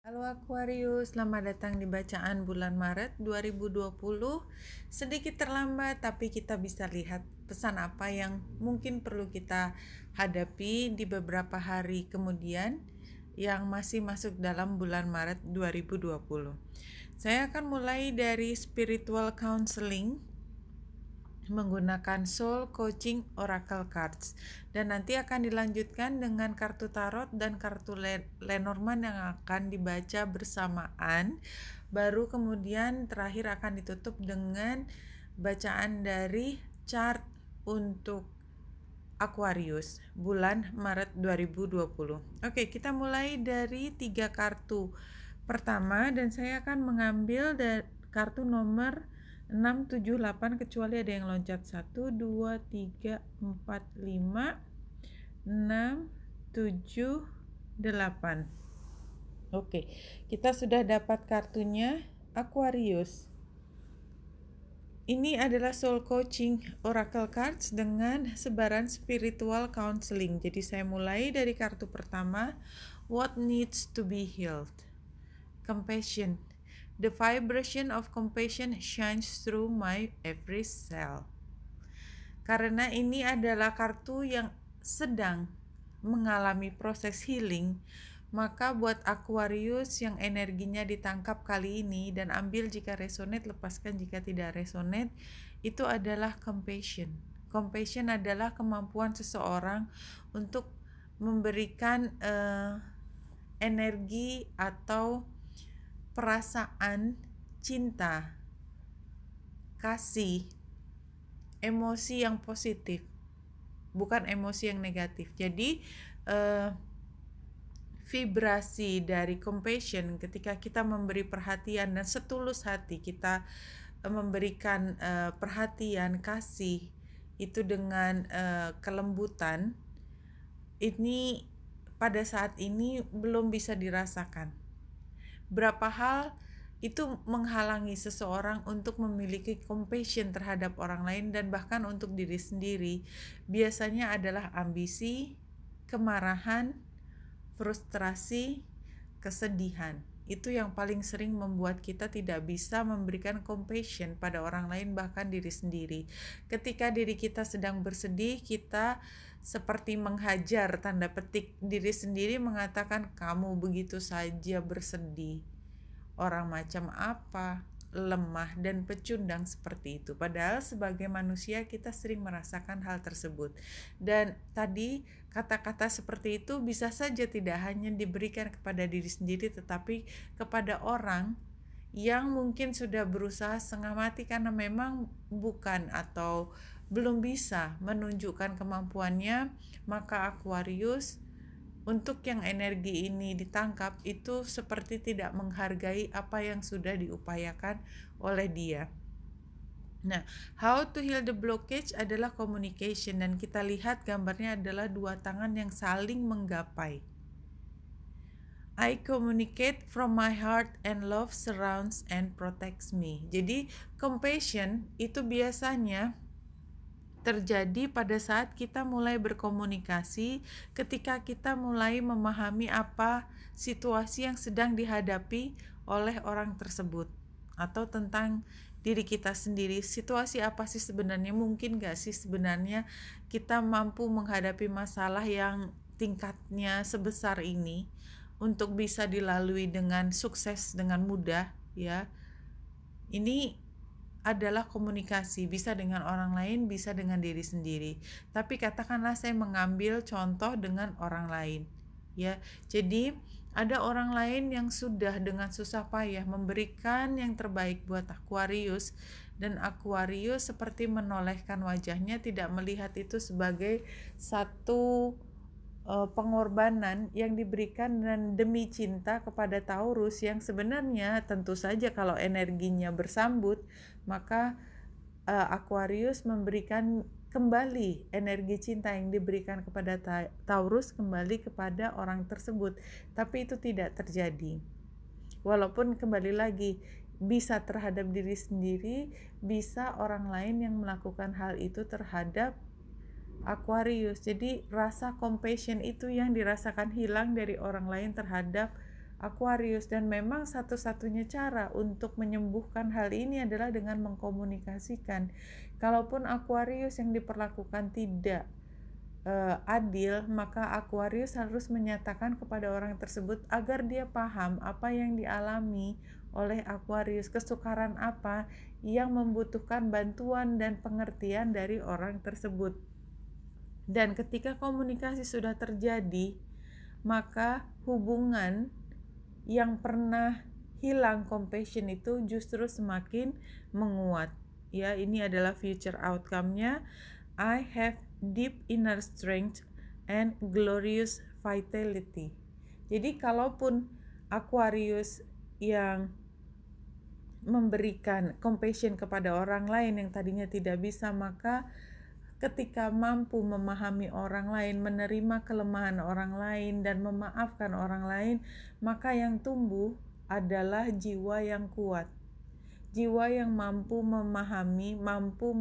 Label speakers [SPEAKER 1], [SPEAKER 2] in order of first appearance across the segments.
[SPEAKER 1] Halo Aquarius, selamat datang di bacaan bulan Maret 2020. Sedikit terlambat tapi kita bisa lihat pesan apa yang mungkin perlu kita hadapi di beberapa hari kemudian yang masih masuk dalam bulan Maret 2020. Saya akan mulai dari spiritual counseling menggunakan Soul Coaching Oracle Cards, dan nanti akan dilanjutkan dengan kartu tarot dan kartu Lenormand yang akan dibaca bersamaan, baru kemudian terakhir akan ditutup dengan bacaan dari chart untuk Aquarius bulan Maret 2020. Oke, kita mulai dari 3 kartu pertama, dan saya akan mengambil kartu nomor 6, 7, 8, kecuali ada yang loncat 1, 2, 3, 4, 5, 6, 7, 8. Oke, kita sudah dapat kartunya Aquarius. Ini adalah Soul Coaching Oracle Cards dengan sebaran spiritual counseling. Jadi saya mulai dari kartu pertama, What needs to be healed? Compassion. The vibration of compassion shines through my every cell. Karena ini adalah kartu yang sedang mengalami proses healing, maka buat Aquarius yang energinya ditangkap kali ini, dan ambil jika resonate, lepaskan jika tidak resonate, itu adalah compassion. Compassion adalah kemampuan seseorang untuk memberikan energi atau perasaan cinta, kasih, emosi yang positif, bukan emosi yang negatif. Jadi vibrasi dari compassion, ketika kita memberi perhatian dan setulus hati kita memberikan perhatian, kasih itu dengan kelembutan, ini pada saat ini belum bisa dirasakan. Berapa hal itu menghalangi seseorang untuk memiliki compassion terhadap orang lain dan bahkan untuk diri sendiri. Biasanya adalah ambisi, kemarahan, frustrasi, kesedihan. Itu yang paling sering membuat kita tidak bisa memberikan compassion pada orang lain, bahkan diri sendiri. Ketika diri kita sedang bersedih, kita seperti menghajar tanda petik diri sendiri, mengatakan kamu begitu saja bersedih, orang macam apa, lemah dan pecundang seperti itu. Padahal sebagai manusia kita sering merasakan hal tersebut. Dan tadi kata-kata seperti itu bisa saja tidak hanya diberikan kepada diri sendiri, tetapi kepada orang yang mungkin sudah berusaha setengah mati karena memang bukan atau belum bisa menunjukkan kemampuannya. Maka Aquarius, untuk yang energi ini ditangkap, itu seperti tidak menghargai apa yang sudah diupayakan oleh dia. Nah, how to heal the blockage adalah communication, dan kita lihat gambarnya adalah 2 tangan yang saling menggapai. I communicate from my heart and love surrounds and protects me. Jadi compassion itu biasanya terjadi pada saat kita mulai berkomunikasi, ketika kita mulai memahami apa situasi yang sedang dihadapi oleh orang tersebut, atau tentang diri kita sendiri. Situasi apa sih sebenarnya, mungkin gak sih sebenarnya kita mampu menghadapi masalah yang tingkatnya sebesar ini untuk bisa dilalui dengan sukses, dengan mudah, ya. Ini adalah komunikasi, bisa dengan orang lain, bisa dengan diri sendiri. Tapi katakanlah saya mengambil contoh dengan orang lain, ya. Jadi ada orang lain yang sudah dengan susah payah memberikan yang terbaik buat Aquarius, dan Aquarius seperti menolehkan wajahnya, tidak melihat itu sebagai satu pengorbanan yang diberikan dan demi cinta kepada Taurus, yang sebenarnya tentu saja kalau energinya bersambut, maka Aquarius memberikan kembali energi cinta yang diberikan kepada Taurus kembali kepada orang tersebut. Tapi itu tidak terjadi. Walaupun kembali lagi bisa terhadap diri sendiri, bisa orang lain yang melakukan hal itu terhadap Aquarius. Jadi rasa compassion itu yang dirasakan hilang dari orang lain terhadap Aquarius, dan memang satu-satunya cara untuk menyembuhkan hal ini adalah dengan mengkomunikasikan. Kalaupun Aquarius yang diperlakukan tidak adil, maka Aquarius harus menyatakan kepada orang tersebut agar dia paham apa yang dialami oleh Aquarius, kesukaran apa yang membutuhkan bantuan dan pengertian dari orang tersebut. Dan ketika komunikasi sudah terjadi, maka hubungan yang pernah hilang compassion itu justru semakin menguat. Ya, ini adalah future outcome-nya. I have deep inner strength and glorious vitality. Jadi kalaupun Aquarius yang memberikan compassion kepada orang lain yang tadinya tidak bisa, maka ketika mampu memahami orang lain, menerima kelemahan orang lain, dan memaafkan orang lain, maka yang tumbuh adalah jiwa yang kuat. Jiwa yang mampu memahami, mampu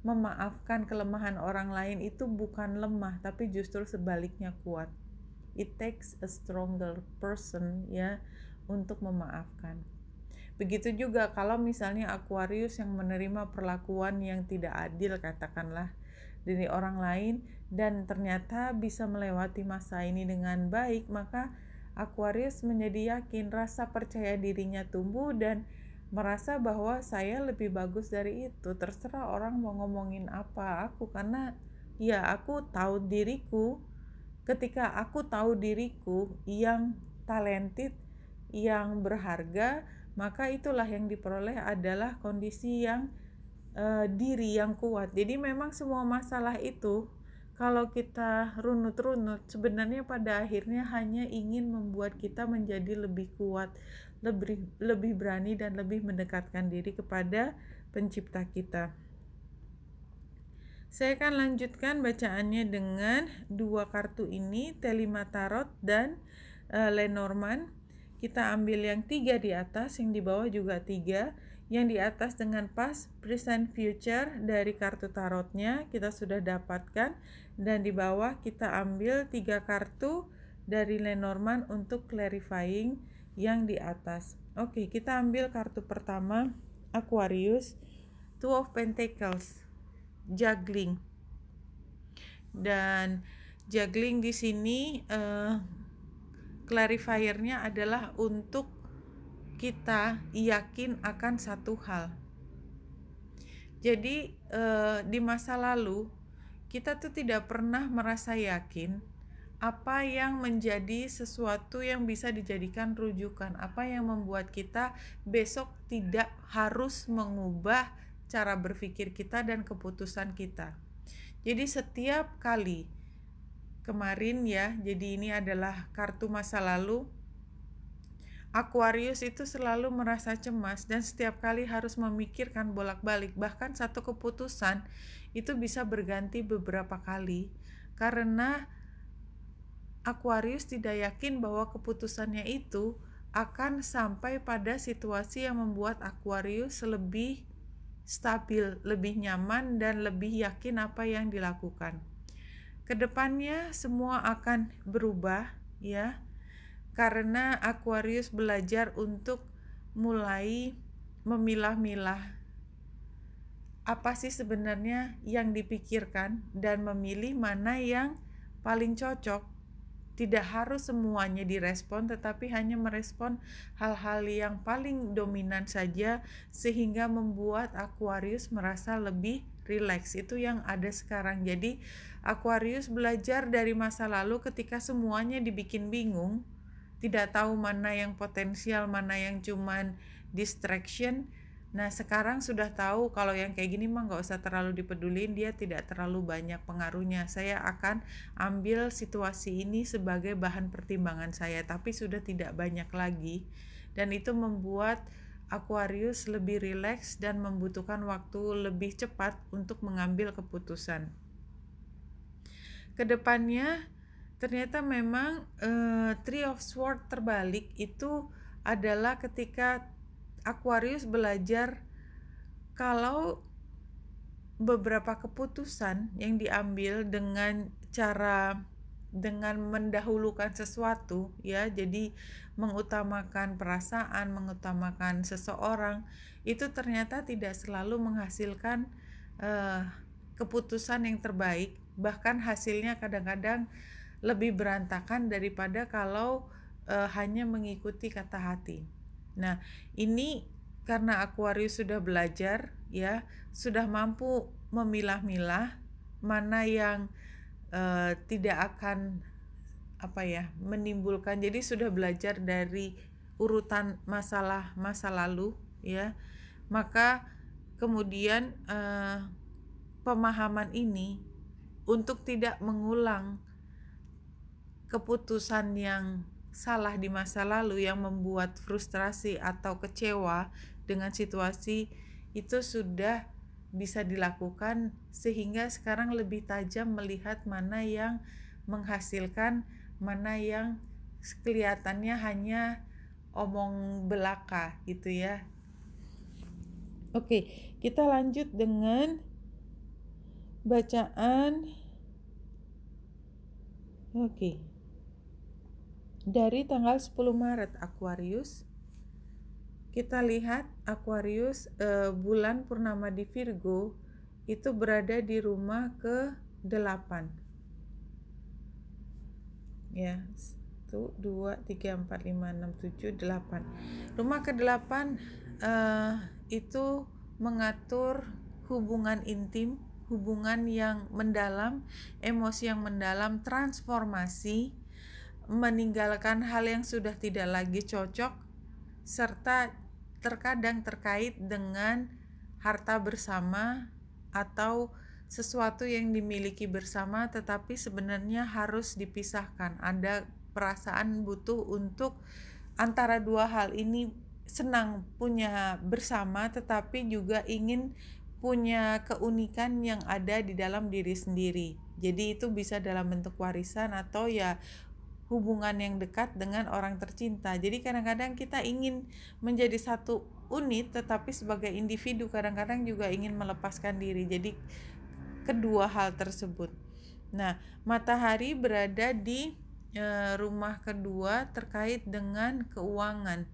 [SPEAKER 1] memaafkan kelemahan orang lain itu bukan lemah, tapi justru sebaliknya kuat. It takes a stronger person ya untuk memaafkan. Begitu juga kalau misalnya Aquarius yang menerima perlakuan yang tidak adil katakanlah dari orang lain dan ternyata bisa melewati masa ini dengan baik, maka Aquarius menjadi yakin, rasa percaya dirinya tumbuh dan merasa bahwa saya lebih bagus dari itu. Terserah orang mau ngomongin apa aku, karena ya aku tahu diriku. Ketika aku tahu diriku yang talented, yang berharga, maka itulah yang diperoleh adalah kondisi yang diri yang kuat. Jadi memang semua masalah itu kalau kita runut-runut sebenarnya pada akhirnya hanya ingin membuat kita menjadi lebih kuat, lebih berani, dan lebih mendekatkan diri kepada pencipta kita. Saya akan lanjutkan bacaannya dengan dua kartu ini, T5 Tarot dan Lenormand. Kita ambil yang 3 di atas, yang di bawah juga 3. Yang di atas dengan past, present, future dari kartu tarotnya kita sudah dapatkan. Dan di bawah kita ambil 3 kartu dari Lenormand untuk clarifying yang di atas. Oke, kita ambil kartu pertama, Aquarius, Two of Pentacles, juggling. Dan juggling di sini clarifiernya adalah untuk kita yakin akan satu hal. Jadi di masa lalu kita tuh tidak pernah merasa yakin apa yang menjadi sesuatu yang bisa dijadikan rujukan, apa yang membuat kita besok tidak harus mengubah cara berpikir kita dan keputusan kita. Jadi setiap kali kemarin ya, jadi ini adalah kartu masa lalu, Aquarius itu selalu merasa cemas dan setiap kali harus memikirkan bolak-balik, bahkan satu keputusan itu bisa berganti beberapa kali karena Aquarius tidak yakin bahwa keputusannya itu akan sampai pada situasi yang membuat Aquarius lebih stabil, lebih nyaman, dan lebih yakin apa yang dilakukan. Kedepannya semua akan berubah ya, karena Aquarius belajar untuk mulai memilah-milah apa sih sebenarnya yang dipikirkan dan memilih mana yang paling cocok. Tidak harus semuanya direspon, tetapi hanya merespon hal-hal yang paling dominan saja sehingga membuat Aquarius merasa lebih rileks. Itu yang ada sekarang. Jadi Aquarius belajar dari masa lalu ketika semuanya dibikin bingung, tidak tahu mana yang potensial, mana yang cuman distraction. Nah sekarang sudah tahu kalau yang kayak gini mah gak usah terlalu dipedulin, dia tidak terlalu banyak pengaruhnya. Saya akan ambil situasi ini sebagai bahan pertimbangan saya, tapi sudah tidak banyak lagi. Dan itu membuat Aquarius lebih rileks dan membutuhkan waktu lebih cepat untuk mengambil keputusan. Kedepannya ternyata memang Three of Swords terbalik itu adalah ketika Aquarius belajar kalau beberapa keputusan yang diambil dengan cara dengan mendahulukan sesuatu, ya. Jadi mengutamakan perasaan, mengutamakan seseorang, itu ternyata tidak selalu menghasilkan uh, keputusan yang terbaik. Bahkan hasilnya kadang-kadang lebih berantakan daripada kalau hanya mengikuti kata hati. Nah, ini karena Aquarius sudah belajar, ya, sudah mampu memilah-milah mana yang tidak akan menimbulkan. Jadi sudah belajar dari urutan masalah masa lalu, ya. Maka kemudian pemahaman ini untuk tidak mengulang keputusan yang salah di masa lalu yang membuat frustrasi atau kecewa dengan situasi itu sudah bisa dilakukan, sehingga sekarang lebih tajam melihat mana yang menghasilkan, mana yang kelihatannya hanya omong belaka gitu ya. Oke, kita lanjut dengan bacaan. Oke. Dari tanggal 10 Maret Aquarius, kita lihat Aquarius bulan purnama di Virgo itu berada di rumah ke-8. Ya, 1, 2, 3, 4, 5, 6, 7, 8. Rumah ke-8 itu mengatur hubungan intim, hubungan yang mendalam, emosi yang mendalam, transformasi, meninggalkan hal yang sudah tidak lagi cocok, serta terkadang terkait dengan harta bersama atau sesuatu yang dimiliki bersama tetapi sebenarnya harus dipisahkan. Ada perasaan butuh untuk antara dua hal ini, senang punya bersama tetapi juga ingin punya keunikan yang ada di dalam diri sendiri. Jadi itu bisa dalam bentuk warisan atau ya hubungan yang dekat dengan orang tercinta. Jadi kadang-kadang kita ingin menjadi satu unit, tetapi sebagai individu kadang-kadang juga ingin melepaskan diri. Jadi kedua hal tersebut. Nah, matahari berada di rumah kedua terkait dengan keuangan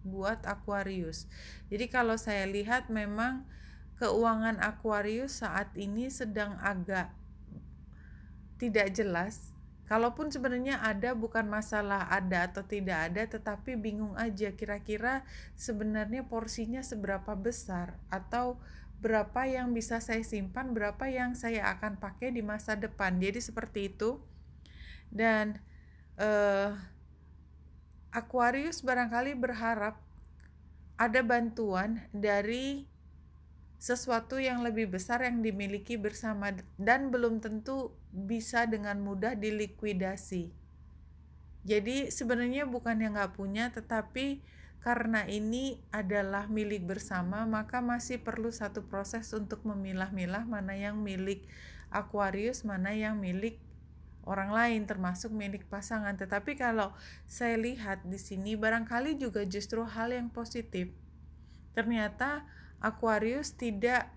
[SPEAKER 1] buat Aquarius. Jadi kalau saya lihat memang keuangan Aquarius saat ini sedang agak tidak jelas. Kalaupun sebenarnya ada, bukan masalah ada atau tidak ada, tetapi bingung aja kira-kira sebenarnya porsinya seberapa besar, atau berapa yang bisa saya simpan, berapa yang saya akan pakai di masa depan. Jadi seperti itu. Dan Aquarius barangkali berharap ada bantuan dari sesuatu yang lebih besar yang dimiliki bersama dan belum tentu bisa dengan mudah dilikuidasi. Jadi sebenarnya bukan yang nggak punya, tetapi karena ini adalah milik bersama, maka masih perlu satu proses untuk memilah-milah mana yang milik Aquarius, mana yang milik orang lain, termasuk milik pasangan. Tetapi kalau saya lihat di sini barangkali juga justru hal yang positif. Ternyata Aquarius tidak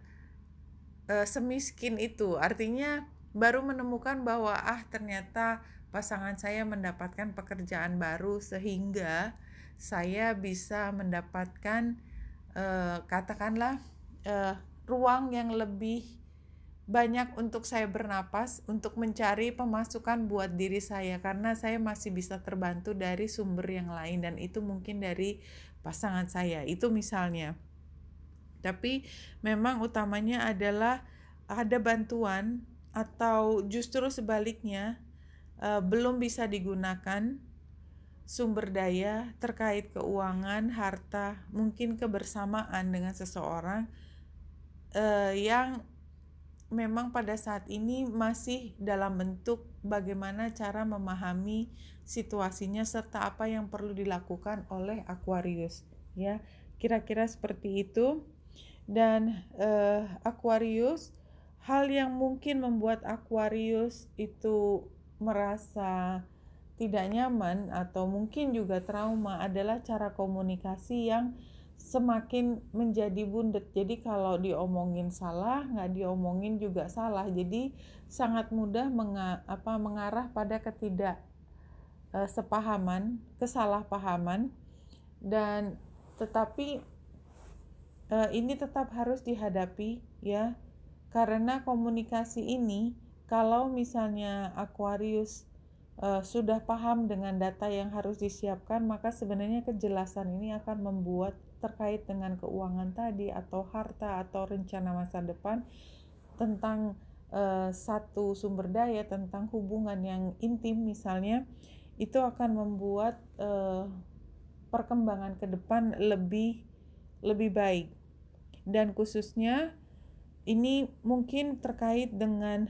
[SPEAKER 1] semiskin itu, artinya baru menemukan bahwa ternyata pasangan saya mendapatkan pekerjaan baru sehingga saya bisa mendapatkan katakanlah ruang yang lebih banyak untuk saya bernapas, untuk mencari pemasukan buat diri saya, karena saya masih bisa terbantu dari sumber yang lain, dan itu mungkin dari pasangan saya, itu misalnya. Tapi memang utamanya adalah ada bantuan, atau justru sebaliknya belum bisa digunakan sumber daya terkait keuangan, harta, mungkin kebersamaan dengan seseorang yang memang pada saat ini masih dalam bentuk bagaimana cara memahami situasinya serta apa yang perlu dilakukan oleh Aquarius, ya, kira-kira seperti itu. Dan Aquarius, hal yang mungkin membuat Aquarius itu merasa tidak nyaman atau mungkin juga trauma adalah cara komunikasi yang semakin menjadi bundet. Jadi kalau diomongin salah, nggak diomongin juga salah. Jadi sangat mudah mengarah pada sepahaman, kesalahpahaman, dan tetapi ini tetap harus dihadapi ya, karena komunikasi ini kalau misalnya Aquarius sudah paham dengan data yang harus disiapkan, maka sebenarnya kejelasan ini akan membuat terkait dengan keuangan tadi atau harta atau rencana masa depan, tentang satu sumber daya, tentang hubungan yang intim misalnya, itu akan membuat perkembangan ke depan lebih baik. Dan khususnya ini mungkin terkait dengan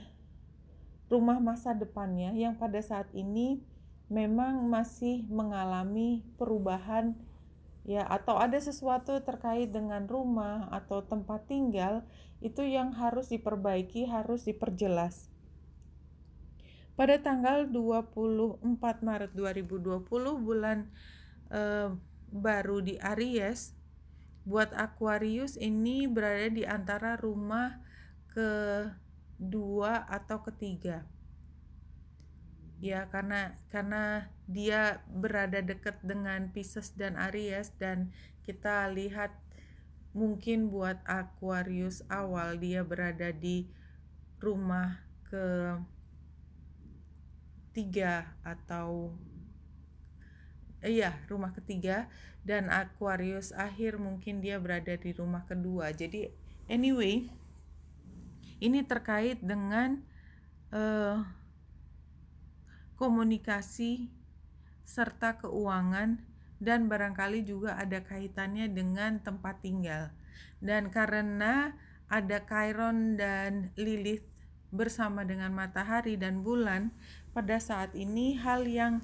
[SPEAKER 1] rumah masa depannya yang pada saat ini memang masih mengalami perubahan ya, atau ada sesuatu terkait dengan rumah atau tempat tinggal itu yang harus diperbaiki, harus diperjelas. Pada tanggal 24 Maret 2020, bulan baru di Aries, buat Aquarius ini berada di antara rumah kedua atau ketiga. Ya, karena dia berada dekat dengan Pisces dan Aries, dan kita lihat mungkin buat Aquarius awal dia berada di rumah ketiga atau rumah ketiga, dan Aquarius akhir mungkin dia berada di rumah kedua. Jadi anyway, ini terkait dengan komunikasi serta keuangan, dan barangkali juga ada kaitannya dengan tempat tinggal. Dan karena ada Chiron dan Lilith bersama dengan matahari dan bulan, pada saat ini hal yang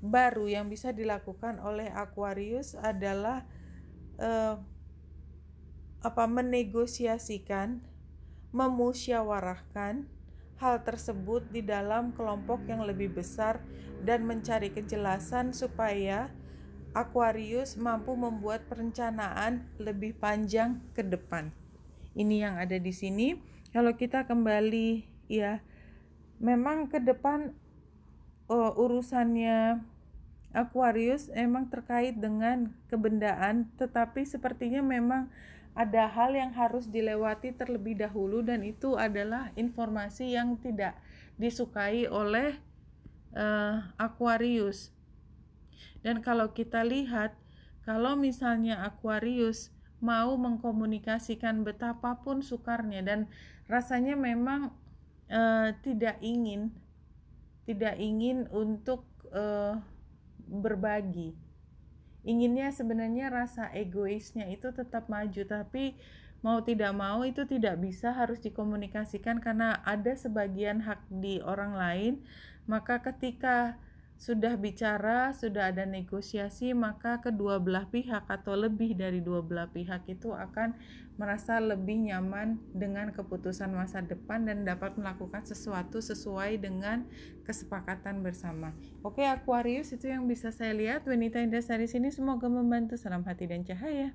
[SPEAKER 1] baru yang bisa dilakukan oleh Aquarius adalah menegosiasikan, memusyawarahkan hal tersebut di dalam kelompok yang lebih besar dan mencari kejelasan supaya Aquarius mampu membuat perencanaan lebih panjang ke depan. Ini yang ada di sini. Kalau kita kembali ya, memang ke depan urusannya Aquarius emang terkait dengan kebendaan, tetapi sepertinya memang ada hal yang harus dilewati terlebih dahulu, dan itu adalah informasi yang tidak disukai oleh Aquarius. Dan kalau kita lihat, kalau misalnya Aquarius mau mengkomunikasikan betapapun sukarnya dan rasanya memang tidak ingin untuk berbagi, inginnya sebenarnya rasa egoisnya itu tetap maju, tapi mau tidak mau itu tidak bisa, harus dikomunikasikan karena ada sebagian hak di orang lain. Maka ketika sudah bicara, sudah ada negosiasi, maka kedua belah pihak atau lebih dari dua belah pihak itu akan merasa lebih nyaman dengan keputusan masa depan dan dapat melakukan sesuatu sesuai dengan kesepakatan bersama. Oke Aquarius, itu yang bisa saya lihat. Wanita indah dari sini semoga membantu. Salam hati dan cahaya.